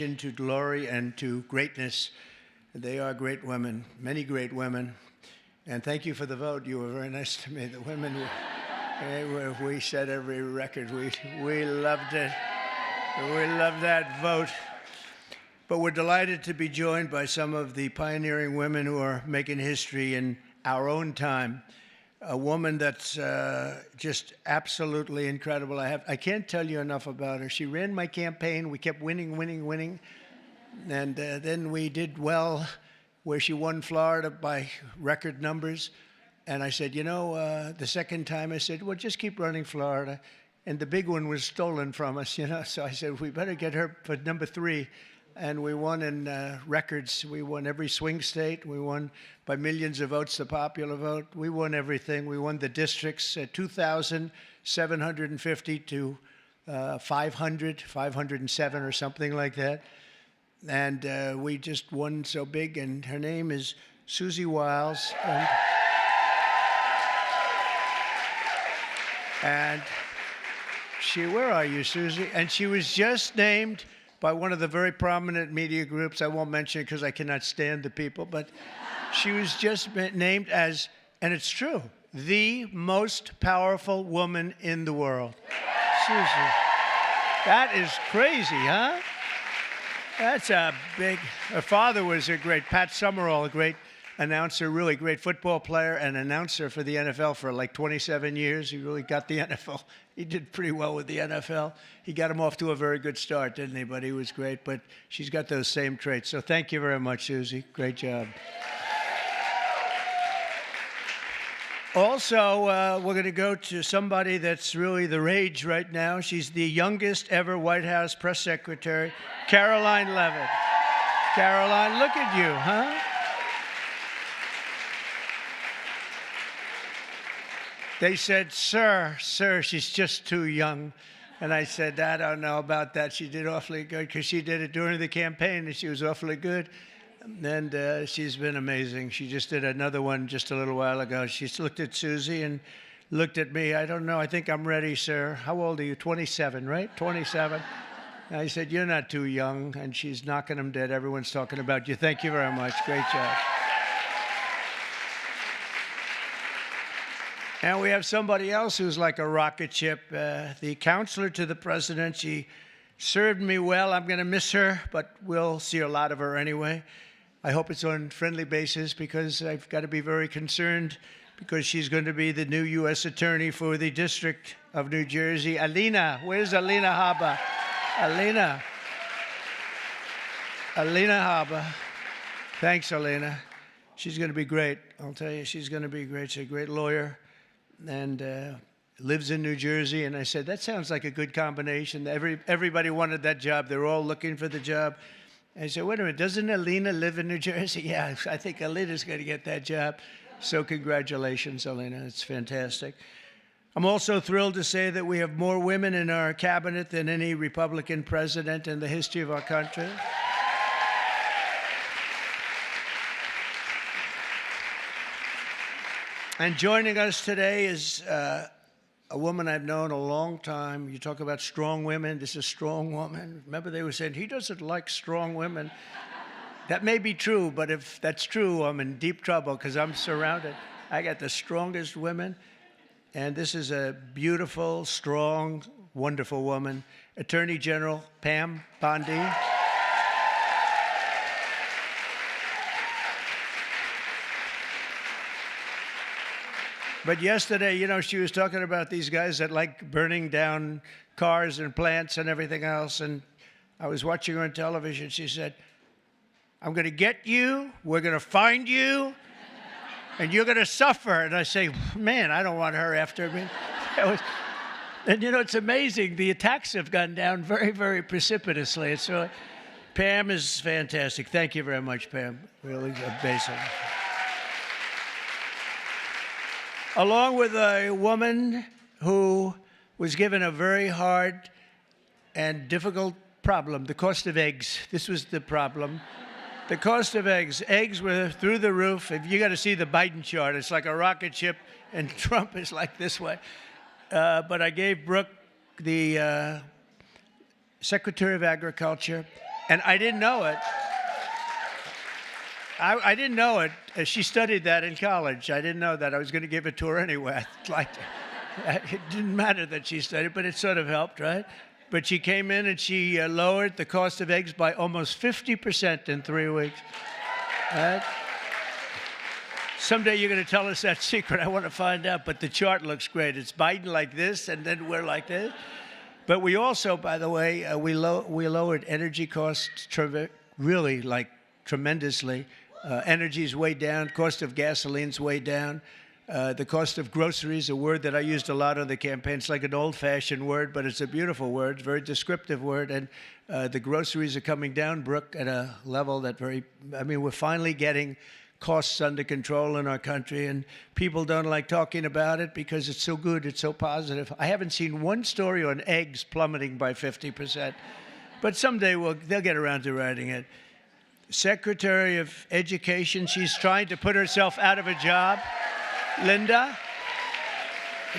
into glory and to greatness. They are great women, many great women. And thank you for the vote. You were very nice to me. The women, we set every record. We loved it. We loved that vote. But we're delighted to be joined by some of the pioneering women who are making history in our own time. A woman that's just absolutely incredible. I can't tell you enough about her. She ran my campaign. We kept winning. And then we did well where she won Florida by record numbers. And I said, you know, the second time I said, well, just keep running Florida. And the big one was stolen from us, you know. So I said, we better get her for number 3. And we won in records. We won every swing state. We won by millions of votes, the popular vote. We won everything. We won the districts, 2,750 to 507 or something like that. And we just won so big. And her name is Susie Wiles. And she, where are you, Susie? And she was just named by one of the very prominent media groups. I won't mention it because I cannot stand the people, but she was just named as, and it's true, the most powerful woman in the world. Susie, that is crazy, huh? That's a big, her father was a great, Pat Summerall, a great announcer, really great football player and announcer for the NFL for like 27 years. He really got the NFL. He did pretty well with the NFL. He got him off to a very good start, didn't he? But he was great. But she's got those same traits. So thank you very much, Susie. Great job. Also, we're going to go to somebody that's really the rage right now. She's the youngest ever White House press secretary, Caroline Levitt. Caroline, look at you, huh? They said, sir, she's just too young. And I said, I don't know about that. She did awfully good because she did it during the campaign and she was awfully good. And she's been amazing. She just did another one just a little while ago. She looked at Susie and looked at me. I don't know. I think I'm ready, sir. How old are you? 27, right? 27. And I said, you're not too young. And she's knocking them dead. Everyone's talking about you. Thank you very much. Great job. And we have somebody else who's like a rocket ship, the counselor to the president. She served me well. I'm going to miss her, but we'll see a lot of her anyway. I hope it's on a friendly basis because I've got to be very concerned because she's going to be the new U.S. Attorney for the District of New Jersey. Alina, where's Alina Habba? Alina Habba. Thanks, Alina. She's going to be great. I'll tell you, she's going to be great. She's a great lawyer. And lives in New Jersey. And I said, that sounds like a good combination. Everybody wanted that job. They're all looking for the job. I said, wait a minute, doesn't Alina live in New Jersey? Yeah, I think Alina's going to get that job. So congratulations, Alina. It's fantastic. I'm also thrilled to say that we have more women in our cabinet than any Republican president in the history of our country. And joining us today is a woman I've known a long time. You talk about strong women. This is a strong woman. Remember they were saying, he doesn't like strong women. That may be true, but if that's true, I'm in deep trouble because I'm surrounded. I got the strongest women. And this is a beautiful, strong, wonderful woman. Attorney General Pam Bondi. But yesterday, you know, she was talking about these guys that like burning down cars and plants and everything else. And I was watching her on television. She said, I'm going to get you. We're going to find you. And you're going to suffer. And I say, man, I don't want her after me. And, you know, it's amazing. The attacks have gone down very, very precipitously. It's really, Pam is fantastic. Thank you very much, Pam. Really amazing. Along with a woman who was given a very hard and difficult problem, the cost of eggs. This was the problem. The cost of eggs. Eggs were through the roof. If you got to see the Biden chart, it's like a rocket ship, and Trump is like this way. But I gave Brooke the Secretary of Agriculture, And I didn't know it. I didn't know it. She studied that in college. I didn't know that. I was going to give it to her anyway. It didn't matter that she studied, but it sort of helped, right? But she came in and she lowered the cost of eggs by almost 50% in 3 weeks. Right? Someday you're going to tell us that secret. I want to find out. But the chart looks great. It's Biden like this, and then we're like this. But we also, by the way, we lowered energy costs really like tremendously. Energy's way down. Cost of gasoline's way down. The cost of groceries, a word that I used a lot on the campaign. It's like an old-fashioned word, but it's a beautiful word, very descriptive word. And the groceries are coming down, Brooke, at a level that we're finally getting costs under control in our country, and people don't like talking about it because it's so good, it's so positive. I haven't seen one story on eggs plummeting by 50%, but someday they'll get around to writing it. Secretary of Education, she's trying to put herself out of a job. Linda,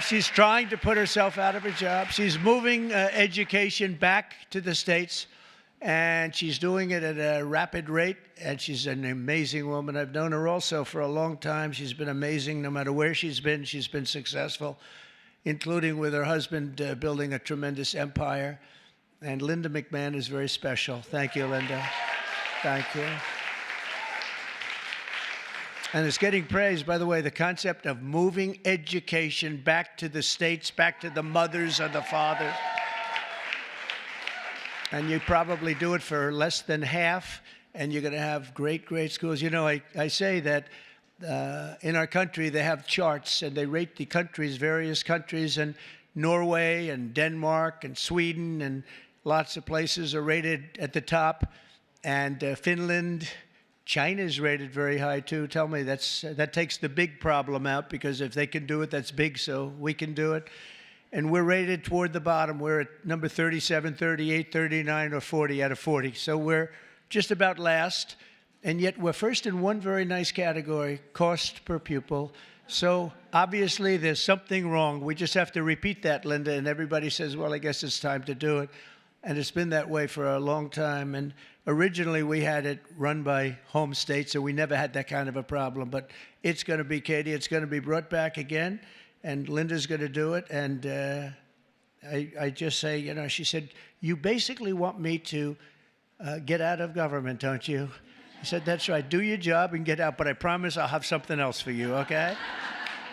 she's trying to put herself out of a job. She's moving education back to the states, and she's doing it at a rapid rate, and she's an amazing woman. I've known her also for a long time. She's been amazing. No matter where she's been successful, including with her husband building a tremendous empire. And Linda McMahon is very special. Thank you, Linda. Thank you. And it's getting praised, by the way, the concept of moving education back to the states, back to the mothers and the fathers. And you probably do it for less than half, and you're going to have great, great schools. You know, I say that in our country they have charts, and they rate the countries, various countries, and Norway and Denmark and Sweden and lots of places are rated at the top. And Finland, China's rated very high too. Tell me, that takes the big problem out, because if they can do it, that's big, so we can do it. And we're rated toward the bottom. We're at number 37, 38, 39, or 40 out of 40. So we're just about last. And yet we're first in one very nice category, cost per pupil. So obviously there's something wrong. We just have to repeat that, Linda, and everybody says, well, I guess it's time to do it. And it's been that way for a long time. And originally we had it run by home states, so we never had that kind of a problem. But it's going to be, Katie, it's going to be brought back again. And Linda's going to do it. And I just say, you know, she said, you basically want me to get out of government, don't you? I said, that's right. Do your job and get out. But I promise I'll have something else for you, okay?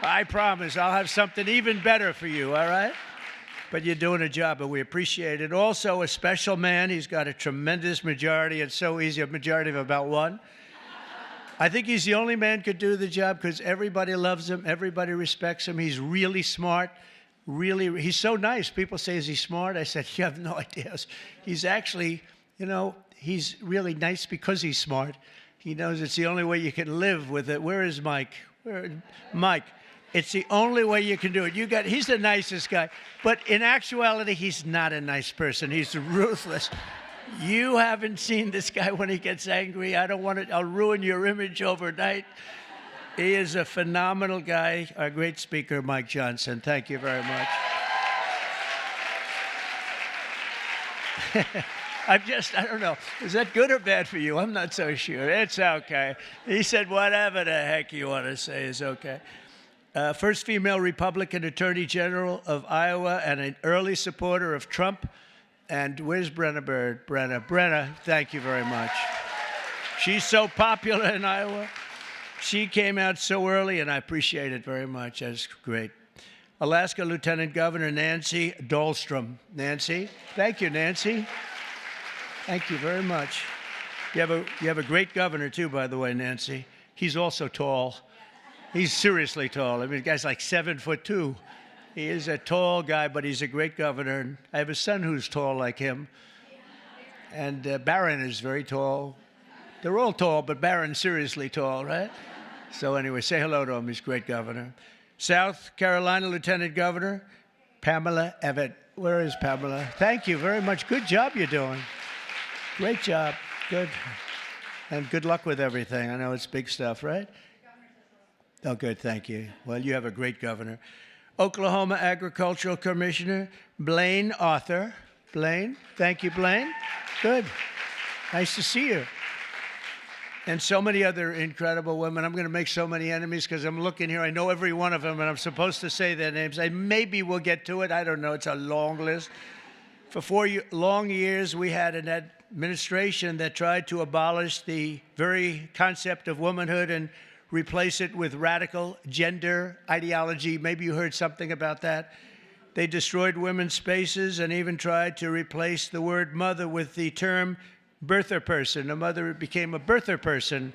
I promise I'll have something even better for you, all right? But you're doing a job, and we appreciate it. Also, a special man. He's got a tremendous majority. It's so easy, a majority of about one. I think he's the only man could do the job because everybody loves him. Everybody respects him. He's really smart. He's so nice. People say, is he smart? I said, you have no idea. He's actually, you know, he's really nice because he's smart. He knows it's the only way you can live with it. Where is Mike? Mike. It's the only way you can do it. He's the nicest guy. But in actuality, he's not a nice person. He's ruthless. You haven't seen this guy when he gets angry. I'll ruin your image overnight. He is a phenomenal guy. Our great speaker, Mike Johnson. Thank you very much. I don't know. Is that good or bad for you? I'm not so sure. It's okay. He said whatever the heck you want to say is okay. First female Republican Attorney General of Iowa and an early supporter of Trump. And where's Brenna Bird? Brenna, thank you very much. She's so popular in Iowa. She came out so early, and I appreciate it very much. That's great. Alaska Lieutenant Governor Nancy Dahlstrom. Nancy, thank you, Nancy. Thank you very much. You have a great governor, too, by the way, Nancy. He's also tall. He's seriously tall. I mean, the guy's like 7'2". He is a tall guy, but he's a great governor. I have a son who's tall like him. And Barron is very tall. They're all tall, but Barron's seriously tall, right? So anyway, say hello to him. He's a great governor. South Carolina Lieutenant Governor Pamela Evette. Where is Pamela? Thank you very much. Good job you're doing. Great job. Good. And good luck with everything. I know it's big stuff, right? Oh, good. Thank you. Well, you have a great governor. Oklahoma Agricultural Commissioner Blaine Arthur. Blaine, thank you, Blaine. Good. Nice to see you. And so many other incredible women. I'm going to make so many enemies because I'm looking here. I know every one of them, and I'm supposed to say their names. Maybe we'll get to it. I don't know. It's a long list. For 4 long years, we had an administration that tried to abolish the very concept of womanhood and replace it with radical gender ideology. Maybe you heard something about that. They destroyed women's spaces and even tried to replace the word mother with the term birther person. A mother became a birther person.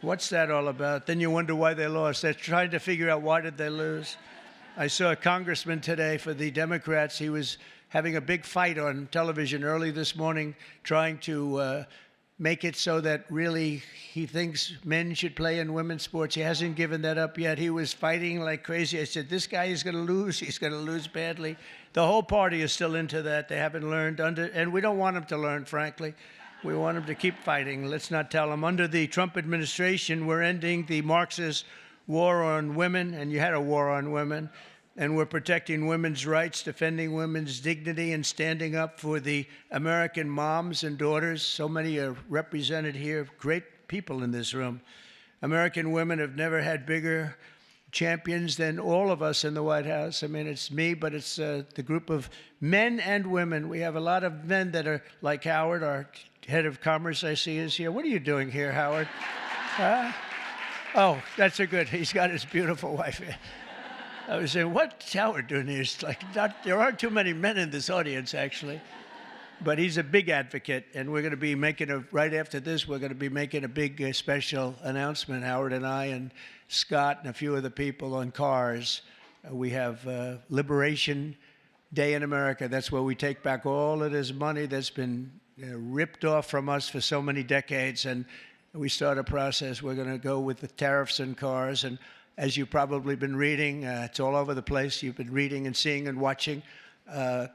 What's that all about? Then you wonder why they lost. They're trying to figure out why did they lose. I saw a congressman today for the Democrats. He was having a big fight on television early this morning, trying to make it so that really he thinks men should play in women's sports. He hasn't given that up yet. He was fighting like crazy. I said, this guy is going to lose. He's going to lose badly. The whole party is still into that. They haven't learned and we don't want them to learn, frankly. We want them to keep fighting. Let's not tell them. Under the Trump administration, we're ending the Marxist war on women, and you had a war on women, and we're protecting women's rights, defending women's dignity, and standing up for the American moms and daughters. So many are represented here, great people in this room. American women have never had bigger champions than all of us in the White House. I mean, it's me, but it's the group of men and women. We have a lot of men that are like Howard, our head of commerce, I see is here. What are you doing here, Howard? Oh, that's a good. He's got his beautiful wife here. I was saying, what's Howard doing here? It's like there aren't too many men in this audience, actually. But he's a big advocate, and we're going to be making right after this, we're going to be making a big special announcement, Howard and I and Scott and a few other people on cars. We have Liberation Day in America. That's where we take back all of this money that's been ripped off from us for so many decades, and we start a process. We're going to go with the tariffs on cars, and as you've probably been reading, it's all over the place. You've been reading and seeing and watching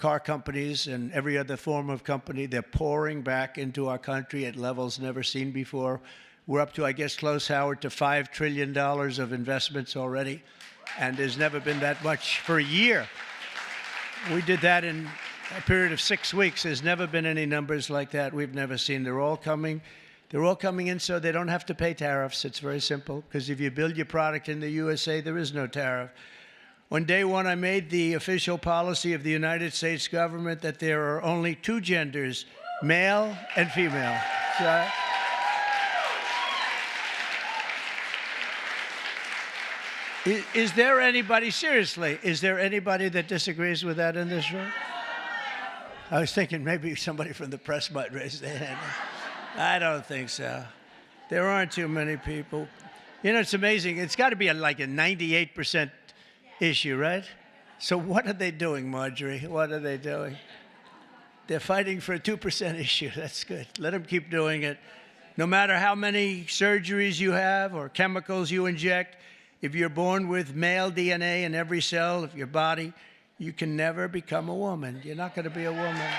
car companies and every other form of company. They're pouring back into our country at levels never seen before. We're up to, I guess, close, Howard, to $5 trillion of investments already, and there's never been that much for a year. We did that in a period of 6 weeks. There's never been any numbers like that we've never seen. They're all coming. They're all coming in so they don't have to pay tariffs. It's very simple, because if you build your product in the USA, there is no tariff. On day one, I made the official policy of the United States government that there are only two genders, male and female. So, is there anybody, seriously, is there anybody that disagrees with that in this room? I was thinking maybe somebody from the press might raise their hand. I don't think so. There aren't too many people. You know, it's amazing. It's got to be like a 98% issue, right? So what are they doing, Marjorie? What are they doing? They're fighting for a 2% issue. That's good. Let them keep doing it. No matter how many surgeries you have or chemicals you inject, if you're born with male DNA in every cell of your body, you can never become a woman. You're not going to be a woman.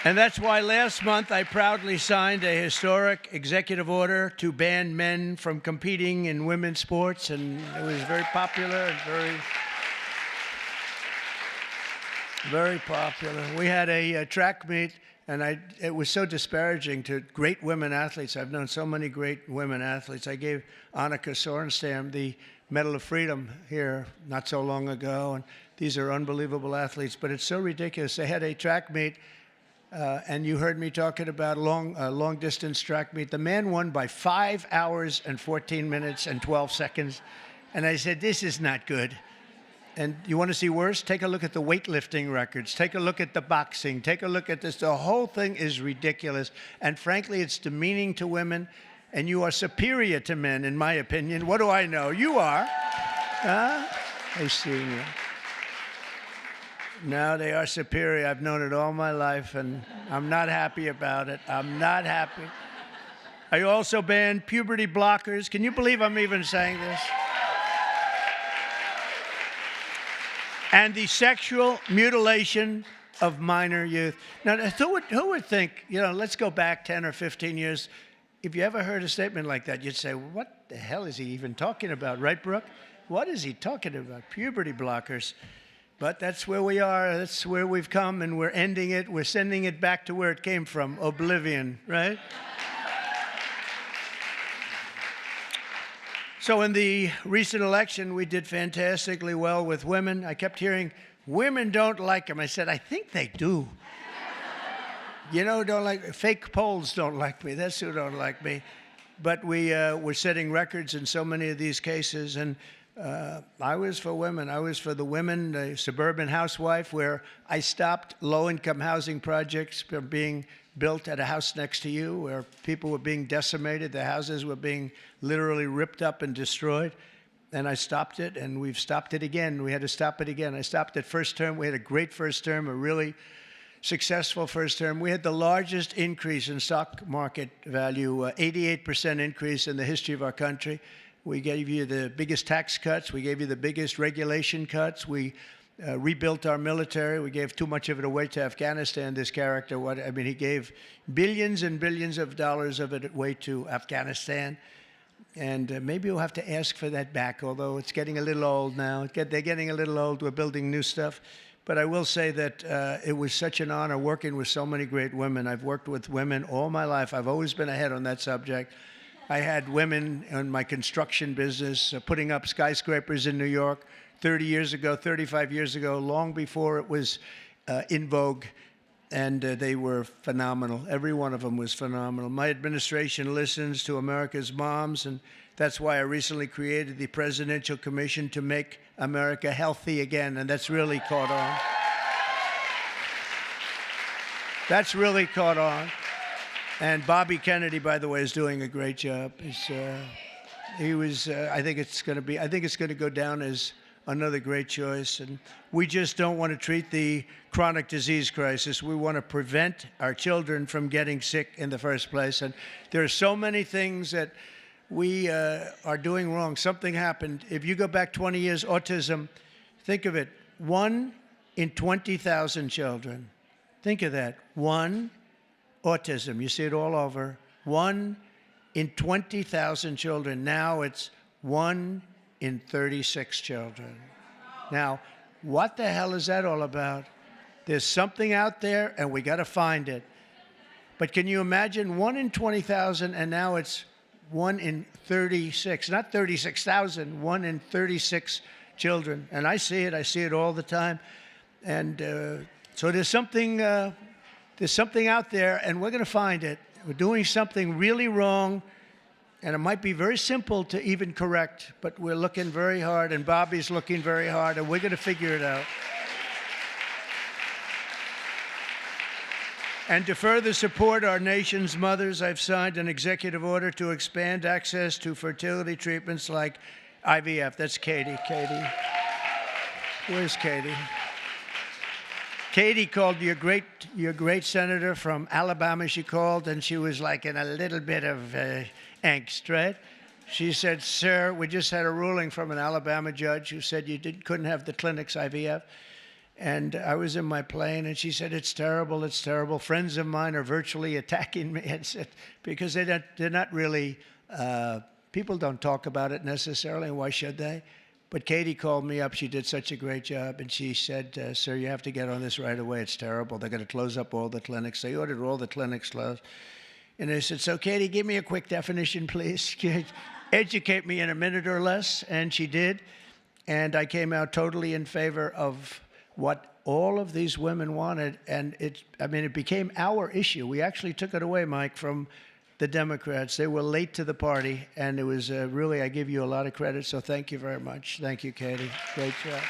And that's why last month I proudly signed a historic executive order to ban men from competing in women's sports, and it was very popular and very popular. We had a track meet, and it was so disparaging to great women athletes. I've known so many great women athletes. I gave Annika Sorenstam the Medal of Freedom here not so long ago, and these are unbelievable athletes, but it's so ridiculous. They had a track meet, and you heard me talking about long-distance track meet. The man won by 5 hours and 14 minutes and 12 seconds, and I said, this is not good. And you want to see worse? Take a look at the weightlifting records. Take a look at the boxing. Take a look at this. The whole thing is ridiculous, and frankly, it's demeaning to women. And you are superior to men, in my opinion. What do I know? You are. I see you. No, they are superior. I've known it all my life, and I'm not happy about it. I'm not happy. I also banned puberty blockers. Can you believe I'm even saying this? And the sexual mutilation of minor youth. Now, who would think, you know, let's go back 10 or 15 years. If you ever heard a statement like that, you'd say, what the hell is he even talking about, right, Brooke? What is he talking about? Puberty blockers. But that's where we are. That's where we've come, and we're ending it. We're sending it back to where it came from, oblivion, right? So in the recent election, we did fantastically well with women. I kept hearing, women don't like them. I said, I think they do. You know, don't like, fake polls don't like me. That's who don't like me. But we're setting records in so many of these cases. And I was for women. I was for the women, the suburban housewife, where I stopped low-income housing projects from being built at a house next to you, where people were being decimated. The houses were being literally ripped up and destroyed. And I stopped it, and we've stopped it again. We had to stop it again. I stopped it first term. We had a great first term, a really successful first term. We had the largest increase in stock market value, 88% increase in the history of our country. We gave you the biggest tax cuts. We gave you the biggest regulation cuts. We rebuilt our military. We gave too much of it away to Afghanistan, this character. He gave billions and billions of dollars of it away to Afghanistan. And maybe we'll have to ask for that back, although it's getting a little old now. They're getting a little old. We're building new stuff. But I will say that it was such an honor working with so many great women. I've worked with women all my life. I've always been ahead on that subject. I had women in my construction business putting up skyscrapers in New York 30 years ago, 35 years ago, long before it was in vogue. And they were phenomenal. Every one of them was phenomenal. My administration listens to America's moms, and that's why I recently created the Presidential Commission to make America healthy again, and that's really caught on. That's really caught on. And Bobby Kennedy, by the way, is doing a great job. I think it's going to go down as another great choice. And we just don't want to treat the chronic disease crisis. We want to prevent our children from getting sick in the first place. And there are so many things that we are doing wrong. Something happened. If you go back 20 years, autism, think of it, 1 in 20,000 children. Think of that, 1 autism. You see it all over. 1 in 20,000 children. Now it's 1 in 36 children. Now, what the hell is that all about? There's something out there, and we got to find it. But can you imagine 1 in 20,000, and now it's 1 in 36, not 36,000, 1 in 36 children. And I see it all the time. And so there's something out there, and we're going to find it. We're doing something really wrong, and it might be very simple to even correct, but we're looking very hard, and Bobby's looking very hard, and we're going to figure it out. And to further support our nation's mothers, I've signed an executive order to expand access to fertility treatments like IVF. That's Katie. Katie. Where's Katie? Katie called your great senator from Alabama. She called, and she was like in a little bit of angst, right? She said, "Sir, we just had a ruling from an Alabama judge who said you couldn't have the clinics IVF." And I was in my plane, and she said, "It's terrible, it's terrible. Friends of mine are virtually attacking me," and said, because they're not really, people don't talk about it necessarily, why should they? But Katie called me up. She did such a great job, and she said, "Sir, you have to get on this right away. It's terrible. They're going to close up all the clinics." They ordered all the clinics closed. And I said, "So, Katie, give me a quick definition, please. Educate me in a minute or less." And she did. And I came out totally in favor of what all of these women wanted. And it became our issue. We actually took it away, Mike, from the Democrats. They were late to the party. And it was really, I give you a lot of credit. So thank you very much. Thank you, Katie. Great job.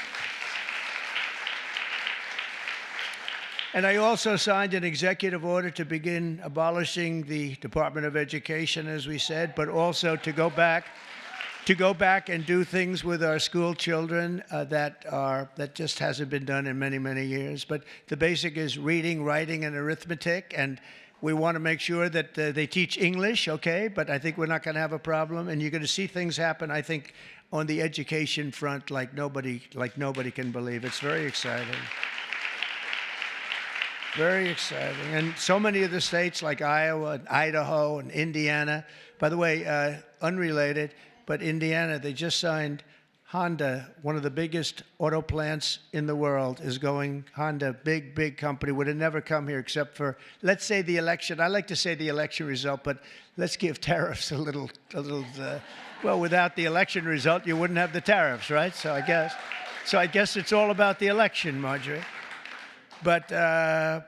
And I also signed an executive order to begin abolishing the Department of Education, as we said, but also to go back and do things with our school children that just hasn't been done in many, many years. But the basic is reading, writing, and arithmetic, and we want to make sure that they teach English, okay? But I think we're not going to have a problem, and you're going to see things happen, I think, on the education front like nobody can believe. It's very exciting. Very exciting. And so many of the states like Iowa and Idaho and Indiana, by the way, unrelated, but Indiana, they just signed Honda, one of the biggest auto plants in the world, is going. Honda, big company, would have never come here except for, let's say, the election. I like to say the election result, but let's give tariffs a little. Well, without the election result, you wouldn't have the tariffs, right? So I guess it's all about the election, Marjorie. But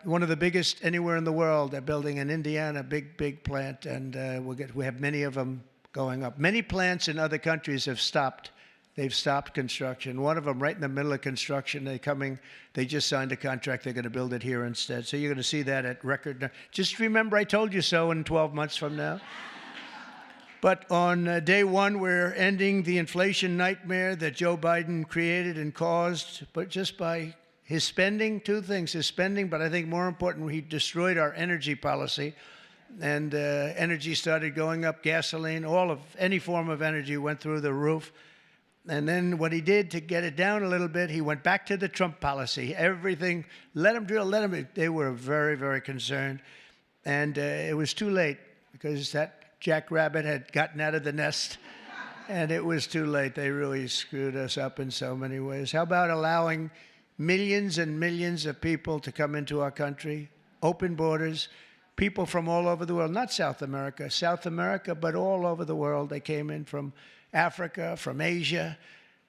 one of the biggest anywhere in the world. They're building in Indiana, big plant, and we have many of them going up. Many plants in other countries have stopped. They've stopped construction. One of them, right in the middle of construction, they just signed a contract. They're going to build it here instead. So you're going to see that at record. Just remember, I told you so in 12 months from now. But on day one, we're ending the inflation nightmare that Joe Biden created and caused, but just by his spending. Two things: his spending, but I think more important, he destroyed our energy policy. And energy started going up, gasoline, any form of energy went through the roof. And then what he did to get it down a little bit, he went back to the Trump policy. Everything, let him drill, let him. They were very concerned. And it was too late because that jackrabbit had gotten out of the nest. And it was too late. They really screwed us up in so many ways. How about allowing millions and millions of people to come into our country, open borders, people from all over the world, not South America, but all over the world. They came in from Africa, from Asia,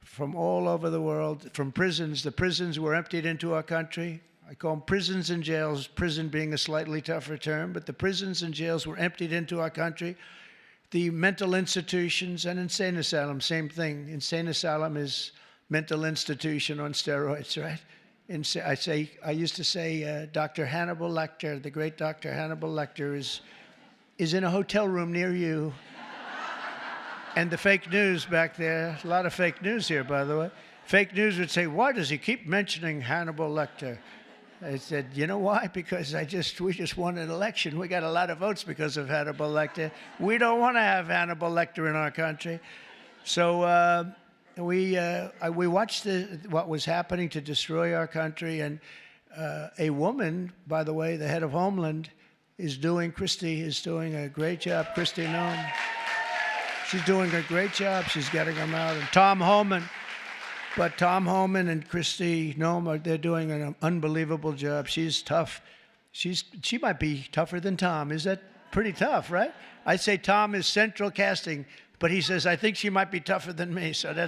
from all over the world, from prisons. The prisons were emptied into our country. I call them prisons and jails, prison being a slightly tougher term, but the prisons and jails were emptied into our country. The mental institutions and insane asylum, same thing. Insane asylum is mental institution on steroids, right? I used to say Dr. Hannibal Lecter, the great Dr. Hannibal Lecter is in a hotel room near you. And the fake news back there, a lot of fake news here, by the way. Fake news would say, why does he keep mentioning Hannibal Lecter? I said, you know why? Because we just won an election. We got a lot of votes because of Hannibal Lecter. We don't want to have Hannibal Lecter in our country. So we watched what was happening to destroy our country. And a woman, by the way, the head of Homeland, Christie is doing a great job. Kristi Noem. She's doing a great job. She's getting them out. And Tom Homan. But Tom Homan and Kristi Noem, they're doing an unbelievable job. She's tough. She might be tougher than Tom. Is that pretty tough, right? I'd say Tom is central casting, but he says, I think she might be tougher than me. So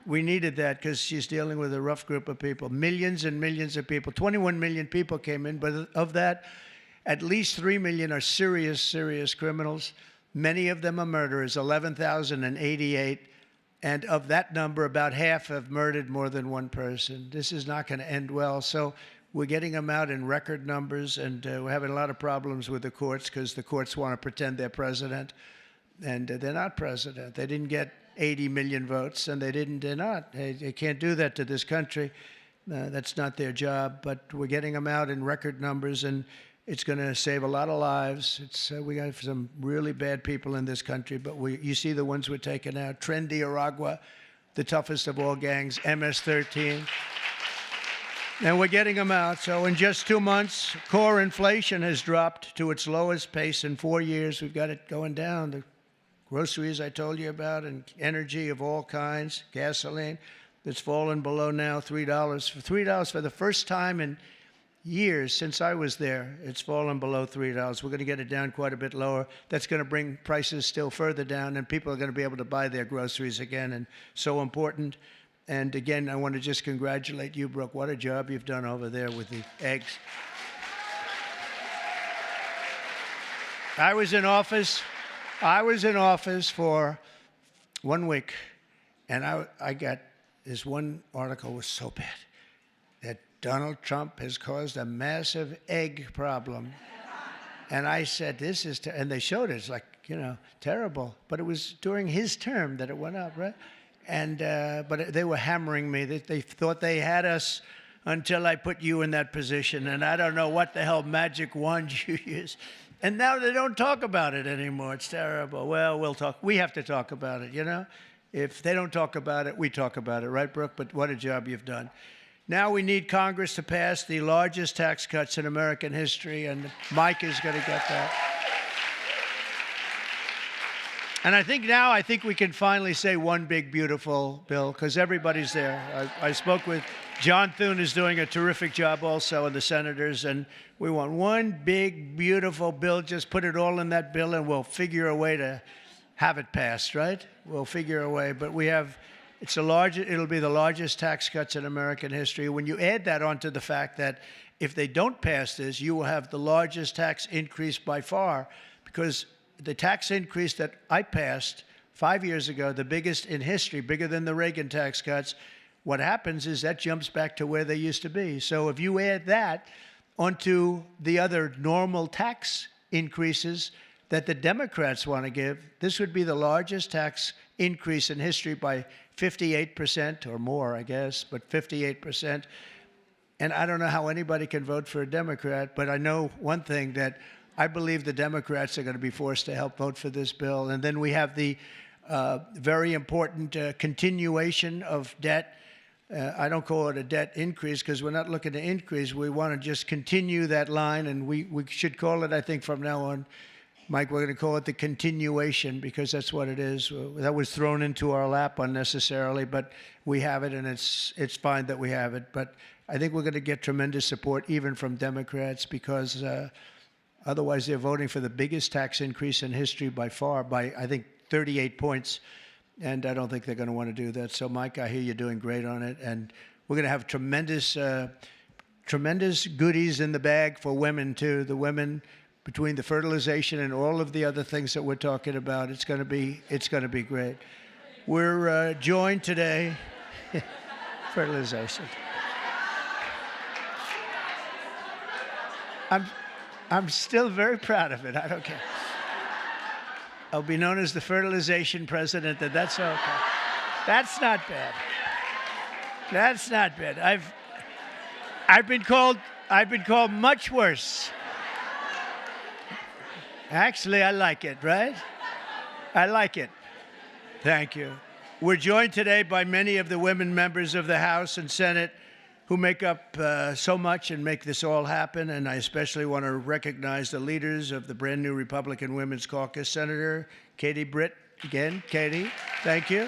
we needed that because she's dealing with a rough group of people. Millions and millions of people. 21 million people came in, but of that, at least 3 million are serious criminals. Many of them are murderers, 11,088. And of that number, about half have murdered more than one person. This is not going to end well. So we're getting them out in record numbers, and we're having a lot of problems with the courts because the courts want to pretend they're president. And they're not president. They didn't get 80 million votes, and they're not. They can't do that to this country. That's not their job. But we're getting them out in record numbers, and it's going to save a lot of lives. We got some really bad people in this country, but you see the ones we're taking out. Trendy Aragua, the toughest of all gangs, MS-13. And we're getting them out. So in just 2 months, core inflation has dropped to its lowest pace in 4 years. We've got it going down. The groceries I told you about, and energy of all kinds, gasoline, that's fallen below now $3. $3 for the first time in years since I was there. It's fallen below $3. We're going to get it down quite a bit lower. That's going to bring prices still further down, and people are going to be able to buy their groceries again, and so important. And again, I want to just congratulate you, Brooke. What a job you've done over there with the eggs. I was in office for 1 week, and I got this one article was so bad that Donald Trump has caused a massive egg problem. And I said, this is, and they showed it. It's like, terrible. But it was during his term that it went up, right? And but they were hammering me. They thought they had us until I put you in that position. And I don't know what the hell magic wand you use. And now they don't talk about it anymore. It's terrible. Well, we'll talk. We have to talk about it, If they don't talk about it, we talk about it, right, Brooke? But what a job you've done. Now we need Congress to pass the largest tax cuts in American history, and Mike is going to get that. And I think we can finally say one big, beautiful bill, because everybody's there. I spoke with John Thune, is doing a terrific job also, and the senators, and we want one big, beautiful bill. Just put it all in that bill, and we'll figure a way to have it passed, right? We'll figure a way. But we have, it'll be the largest tax cuts in American history. When you add that onto the fact that if they don't pass this, you will have the largest tax increase by far, because the tax increase that I passed 5 years ago, the biggest in history, bigger than the Reagan tax cuts, what happens is that jumps back to where they used to be. So if you add that onto the other normal tax increases that the Democrats want to give, this would be the largest tax increase in history by 58% or more, I guess, but 58%. And I don't know how anybody can vote for a Democrat, but I know one thing, that I believe the Democrats are going to be forced to help vote for this bill. And then we have the very important continuation of debt. I don't call it a debt increase, because we're not looking to increase. We want to just continue that line, and we should call it, I think, from now on, Mike, we're going to call it the continuation, because that's what it is. That was thrown into our lap unnecessarily, but we have it, and it's fine that we have it. But I think we're going to get tremendous support even from Democrats, because otherwise they're voting for the biggest tax increase in history by far, by, I think, 38 points. And I don't think they're going to want to do that. So, Mike, I hear you're doing great on it. And we're going to have tremendous goodies in the bag for women, too. The women, between the fertilization and all of the other things that we're talking about, it's going to be great. We're joined today, fertilization. I'm still very proud of it. I don't care. I'll be known as the fertilization president, and that's okay. That's not bad. That's not bad. I've been called much worse. Actually, I like it, right? I like it. Thank you. We're joined today by many of the women members of the House and Senate who make up so much and make this all happen. And I especially want to recognize the leaders of the brand new Republican Women's Caucus, Senator Katie Britt. Again, Katie, thank you.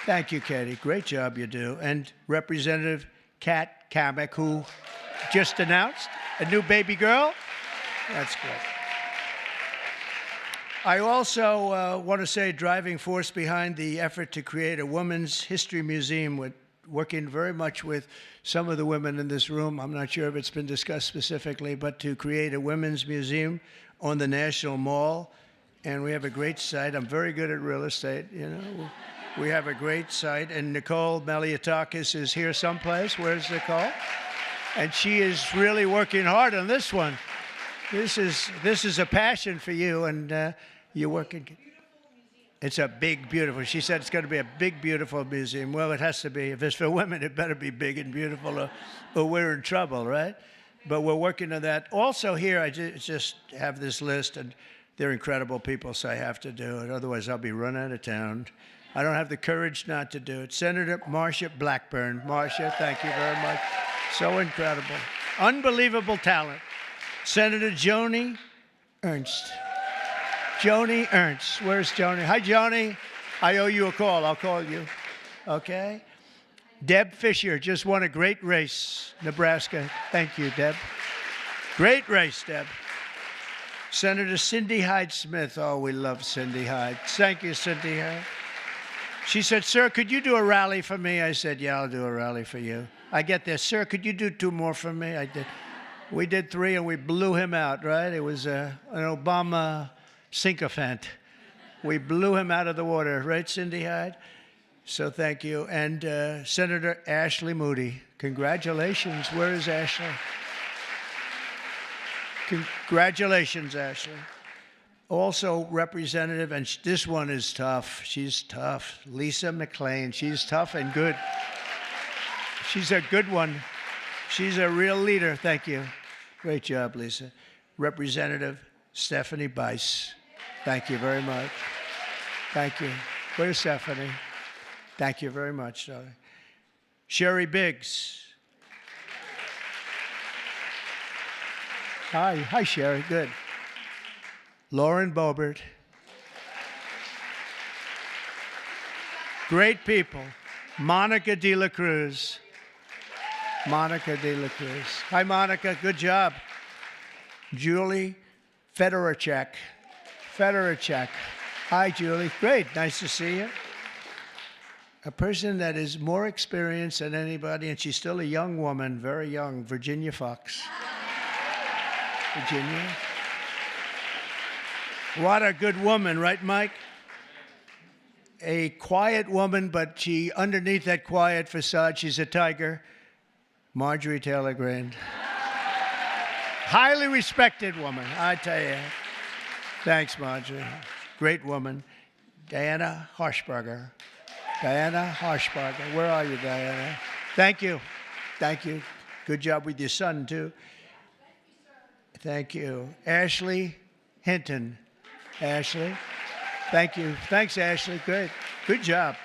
Thank you, Katie. Great job you do. And Representative Kat Kamek, who just announced a new baby girl. That's great. I also want to say driving force behind the effort to create a women's history museum, with working very much with some of the women in this room. I'm not sure if it's been discussed specifically, but to create a women's museum on the National Mall. And we have a great site. I'm very good at real estate, you know. We have a great site. And Nicole Maliotakis is here someplace. Where's Nicole? And she is really working hard on this one. This is a passion for you, and you're working. It's a big, beautiful. She said it's going to be a big, beautiful museum. Well, it has to be. If it's for women, it better be big and beautiful, or we're in trouble, right? But we're working on that. Also here, I just have this list, and they're incredible people, so I have to do it. Otherwise, I'll be run out of town. I don't have the courage not to do it. Senator Marsha Blackburn. Marsha, thank you very much. So incredible. Unbelievable talent. Senator Joni Ernst. Joni Ernst. Where's Joni? Hi, Joni. I owe you a call. I'll call you. Okay? Deb Fisher just won a great race, Nebraska. Thank you, Deb. Great race, Deb. Senator Cindy Hyde-Smith. Oh, we love Cindy Hyde. Thank you, Cindy Hyde. She said, sir, could you do a rally for me? I said, yeah, I'll do a rally for you. I get there. Sir, could you do 2 more for me? I did. We did 3, and we blew him out, right? It was an Obama sycophant. We blew him out of the water, right, Cindy Hyde? So thank you. And Senator Ashley Moody. Congratulations. Where is Ashley? Congratulations, Ashley. Also, Representative, and this one is tough. She's tough. Lisa McClain. She's tough and good. She's a good one. She's a real leader. Thank you. Great job, Lisa. Representative Stephanie Bice. Thank you very much. Thank you. Where's Stephanie? Thank you very much, darling. Sherry Biggs. Hi, Sherry. Good. Lauren Boebert. Great people. Monica De La Cruz. Monica De La Cruz. Hi, Monica. Good job. Julie Fedorchak. Fedorchak. Hi, Julie. Great. Nice to see you. A person that is more experienced than anybody, and she's still a young woman, very young, Virginia Fox. Virginia. What a good woman, right, Mike? A quiet woman, but she, underneath that quiet facade, she's a tiger. Marjorie Taylor Greene. Highly respected woman, I tell you. Thanks, Marjorie. Great woman. Diana Harshbarger. Diana Harshbarger. Where are you, Diana? Thank you. Thank you. Good job with your son, too. Thank you. Ashley Hinton. Ashley. Thank you. Thanks, Ashley. Good. Good job.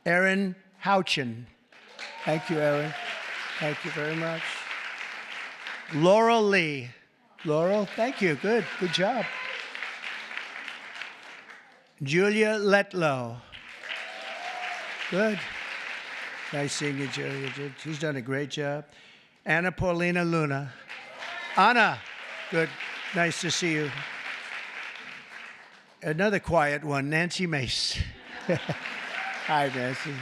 Erin Houchin. Thank you, Erin. Thank you very much. Laurel Lee. Laurel, thank you. Good. Good job. Julia Letlow. Good. Nice seeing you, Julia. She's done a great job. Anna Paulina Luna. Anna. Good. Nice to see you. Another quiet one, Nancy Mace. Hi, Nancy.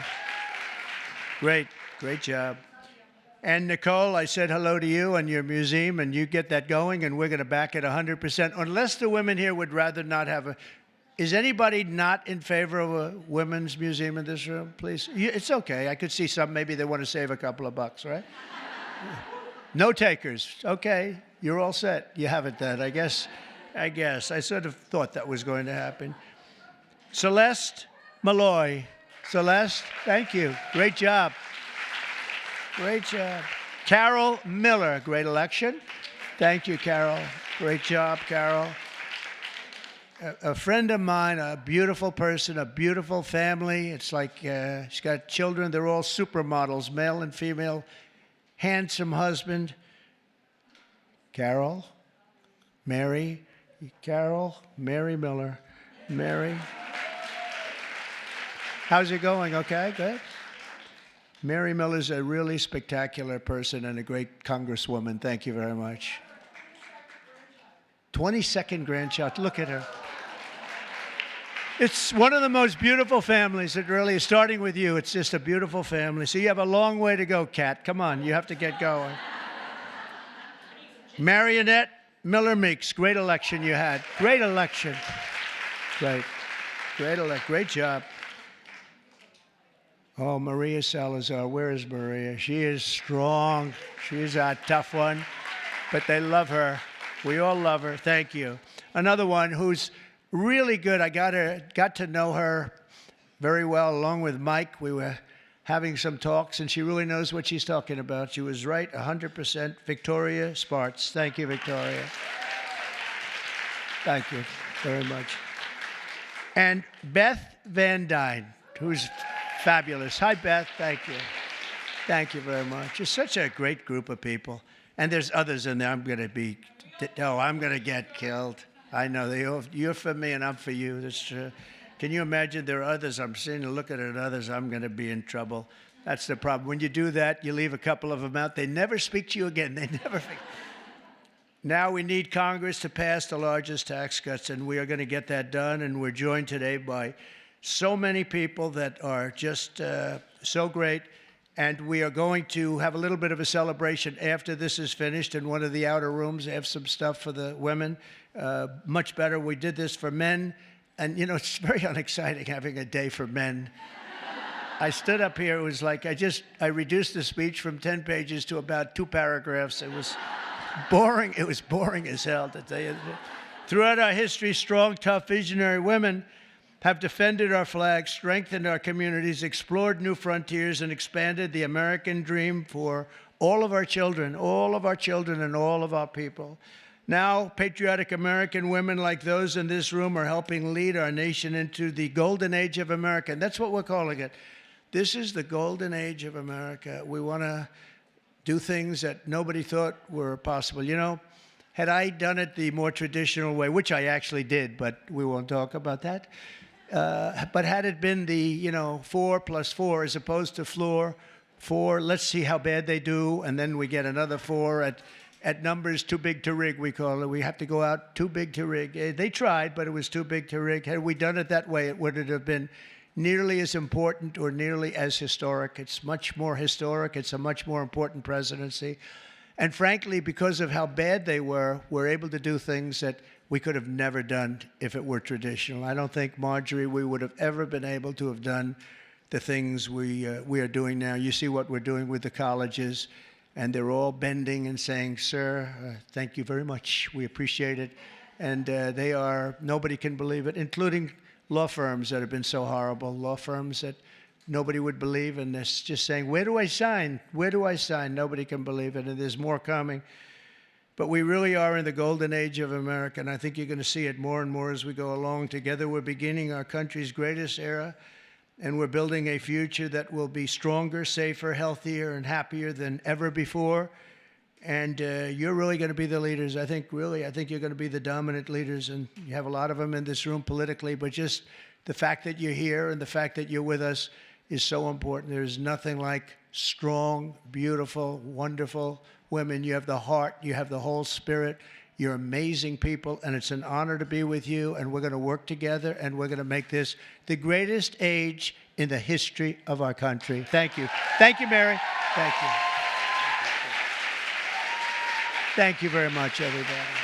Great. Great job. And Nicole, I said hello to you and your museum, and you get that going, and we're going to back it 100%. Unless the women here would rather not have a... Is anybody not in favor of a women's museum in this room, please? It's okay. I could see some. Maybe they want to save a couple of bucks, right? No takers. Okay. You're all set. You have it then, I guess. I sort of thought that was going to happen. Celeste Malloy. Celeste, thank you. Great job. Great job. Carol Miller, great election. Thank you, Carol. Great job, Carol. A friend of mine, a beautiful person, a beautiful family. It's like she's got children. They're all supermodels, male and female. Handsome husband. Carol. Mary. Carol. Mary Miller. Mary. How's it going? Okay, good. Mary Miller's a really spectacular person and a great congresswoman. Thank you very much. 22nd grandchild. Look at her. It's one of the most beautiful families. It really is. Starting with you, it's just a beautiful family. So you have a long way to go, Kat. Come on, you have to get going. Marionette Miller Meeks. Great election you had. Great election. Great. Great job. Oh, Maria Salazar. Where is Maria? She is strong. She's a tough one. But they love her. We all love her. Thank you. Another one who's really good. I got to know her very well along with Mike. We were having some talks, and she really knows what she's talking about. She was right 100%. Victoria Spartz. Thank you, Victoria. Thank you very much. And Beth Van Dyne, who's fabulous. Hi, Beth. Thank you. Thank you very much. It's such a great group of people. And there's others in there. I'm going to get killed. I know. You're for me and I'm for you. That's true. Can you imagine there are others? I'm sitting and looking at others. I'm going to be in trouble. That's the problem. When you do that, you leave a couple of them out. They never speak to you again. They never. Now we need Congress to pass the largest tax cuts, and we are going to get that done. And we're joined today by so many people that are just so great. And we are going to have a little bit of a celebration after this is finished in one of the outer rooms. They have some stuff for the women. Much better. We did this for men. And, you know, it's very unexciting having a day for men. I stood up here. It was like I reduced the speech from 10 pages to about 2 paragraphs. It was boring. It was boring as hell, to tell you. Throughout our history, strong, tough, visionary women have defended our flag, strengthened our communities, explored new frontiers, and expanded the American dream for all of our children and all of our people. Now, patriotic American women like those in this room are helping lead our nation into the golden age of America. And that's what we're calling it. This is the golden age of America. We want to do things that nobody thought were possible. You know, Had I done it the more traditional way, which I actually did, but we won't talk about that. But had it been the, 4 plus 4 as opposed to floor 4, let's see how bad they do, and then we get another 4 at numbers too big to rig, we call it. We have to go out too big to rig. They tried, but it was too big to rig. Had we done it that way, it would have been nearly as important or nearly as historic. It's much more historic. It's a much more important presidency. And frankly, because of how bad they were, we're able to do things that we could have never done if it were traditional. I don't think, Marjorie, we would have ever been able to have done the things we are doing now. You see what we're doing with the colleges, and they're all bending and saying, sir, thank you very much. We appreciate it. And they are, nobody can believe it, including law firms that have been so horrible, law firms that nobody would believe, and they're just saying, where do I sign? Where do I sign? Nobody can believe it, and there's more coming. But we really are in the golden age of America, and I think you're going to see it more and more as we go along. Together, we're beginning our country's greatest era, and we're building a future that will be stronger, safer, healthier, and happier than ever before. And you're really going to be the leaders. I think you're going to be the dominant leaders, and you have a lot of them in this room politically, but just the fact that you're here and the fact that you're with us is so important. There's nothing like strong, beautiful, wonderful women. You have the heart, you have the whole spirit. You're amazing people, and it's an honor to be with you, and we're going to work together, and we're going to make this the greatest age in the history of our country. Thank you. Thank you, Mary. Thank you. Thank you very much, everybody.